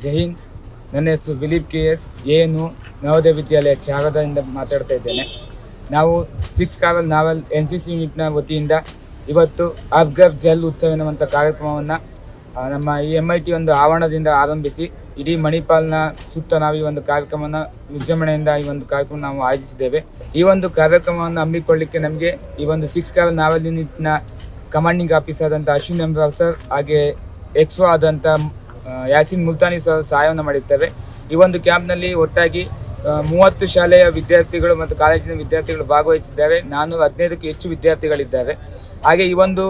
ಜೈ ಹಿಂದ್. ನನ್ನ ಹೆಸರು ವಿಲಿಪ್ KS ಏನು ನವೋದಯ ವಿದ್ಯಾಲಯ ಚಾಗದದಿಂದ ಮಾತಾಡ್ತಾ ಇದ್ದೇನೆ. ನಾವು 6 ಕಾವಲ್ ನಾವಲ್ NCC ಯೂನಿಟ್ನ ವತಿಯಿಂದ ಇವತ್ತು ಅಫ್ಗಫ್ ಜಲ್ ಉತ್ಸವ ಎನ್ನುವಂಥ ಕಾರ್ಯಕ್ರಮವನ್ನು ನಮ್ಮ ಈ MIT ಒಂದು ಆವರಣದಿಂದ ಆರಂಭಿಸಿ ಇಡೀ ಮಣಿಪಾಲ್ನ ಸುತ್ತ ನಾವು ಈ ಒಂದು ಕಾರ್ಯಕ್ರಮವನ್ನು ವಿಜೃಂಭಣೆಯಿಂದ ಈ ಒಂದು ಕಾರ್ಯಕ್ರಮ ನಾವು ಆಯೋಜಿಸಿದ್ದೇವೆ. ಈ ಒಂದು ಕಾರ್ಯಕ್ರಮವನ್ನು ಹಮ್ಮಿಕೊಳ್ಳಲಿಕ್ಕೆ ನಮಗೆ ಈ ಒಂದು 6 ಕಾವಲ್ ನಾವಲ್ ಯೂನಿಟ್ನ ಕಮಾಂಡಿಂಗ್ ಆಫೀಸರ್ ಆದಂಥ ಅಶ್ವಿನ್ ಎಂ ರಾವ್ ಸರ್ ಹಾಗೆ ಎಕ್ಸೋ ಆದಂಥ ಯಾಸಿನ್ ಮುಲ್ತಾನಿ ಸರ್ ಸಹಾಯವನ್ನು ಮಾಡಿರ್ತೇವೆ. ಈ ಒಂದು ಕ್ಯಾಂಪ್ನಲ್ಲಿ ಒಟ್ಟಾಗಿ 30 ಶಾಲೆಯ ವಿದ್ಯಾರ್ಥಿಗಳು ಮತ್ತು ಕಾಲೇಜಿನ ವಿದ್ಯಾರ್ಥಿಗಳು ಭಾಗವಹಿಸಿದ್ದಾರೆ. 415ಕ್ಕೂ ಹೆಚ್ಚು ವಿದ್ಯಾರ್ಥಿಗಳಿದ್ದಾರೆ. ಹಾಗೆ ಈ ಒಂದು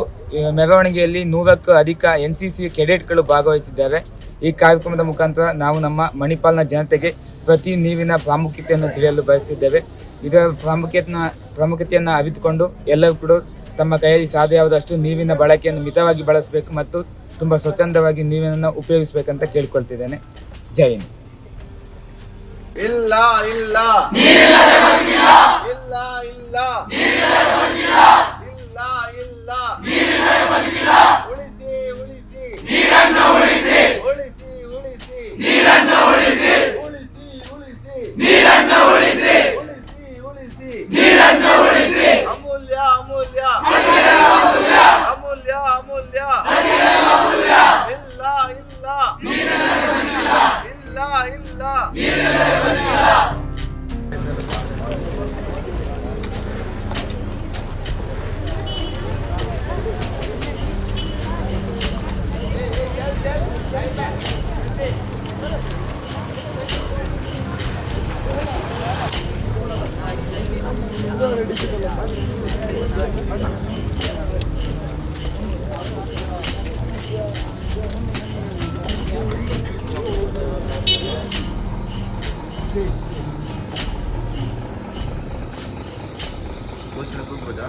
ಮೆರವಣಿಗೆಯಲ್ಲಿ 100ಕ್ಕೂ ಅಧಿಕ NCC ಕೆಡೆಟ್ಗಳು ಭಾಗವಹಿಸಿದ್ದಾರೆ. ಈ ಕಾರ್ಯಕ್ರಮದ ಮುಖಾಂತರ ನಾವು ನಮ್ಮ ಮಣಿಪಾಲ್ನ ಜನತೆಗೆ ಪ್ರತಿ ನೀರಿನ ಪ್ರಾಮುಖ್ಯತೆಯನ್ನು ತಿಳಿಯಲು ಬಯಸ್ತಿದ್ದೇವೆ. ಇದರ ಪ್ರಾಮುಖ್ಯತೆಯನ್ನು ಅರಿತುಕೊಂಡು ಎಲ್ಲರೂ ಕೂಡ ತಮ್ಮ ಕೈಯಲ್ಲಿ ಸಾಧ್ಯವಾದಷ್ಟು ನೀರಿನ ಬಳಕೆಯನ್ನು ಮಿತವಾಗಿ ಬಳಸಬೇಕು ಮತ್ತು ತುಂಬ ಸ್ವಚ್ಛಂದವಾಗಿ ನೀರನ್ನು ಉಪಯೋಗಿಸಬೇಕಂತ ಕೇಳ್ಕೊಳ್ತಿದ್ದೇನೆ. ಜೈ ಹಿಂದ್. ಇಲ್ಲ ಇಲ್ಲ ಇಲ್ಲ ಇಲ್ಲ ಇಲ್ಲ ಇಲ್ಲ ಉಳಿಸಿ ಉಳಿಸಿ ನೀರನ್ನು ಉಳಿಸಿ ಉಳಿಸಿ ಉಳಿಸಿ ನೀರನ್ನು ಉಳಿಸಿ ಉಳಿಸಿ ಉಳಿಸಿ ನೀರನ್ನು ಉಳಿಸಿ ಉಳಿಸಿ ಉಳಿಸಿ ನೀರನ್ನು ಉಳಿಸಿ ಅಮೂಲ್ಯ ಅಮೂಲ್ಯ ಅಮೂಲ್ಯ ಅಮೂಲ್ಯ ಅಮೂಲ್ಯ ಇಲ್ಲ ಇಲ್ಲ ಇಲ್ಲ ಇಲ್ಲ घोषणा खूप बजा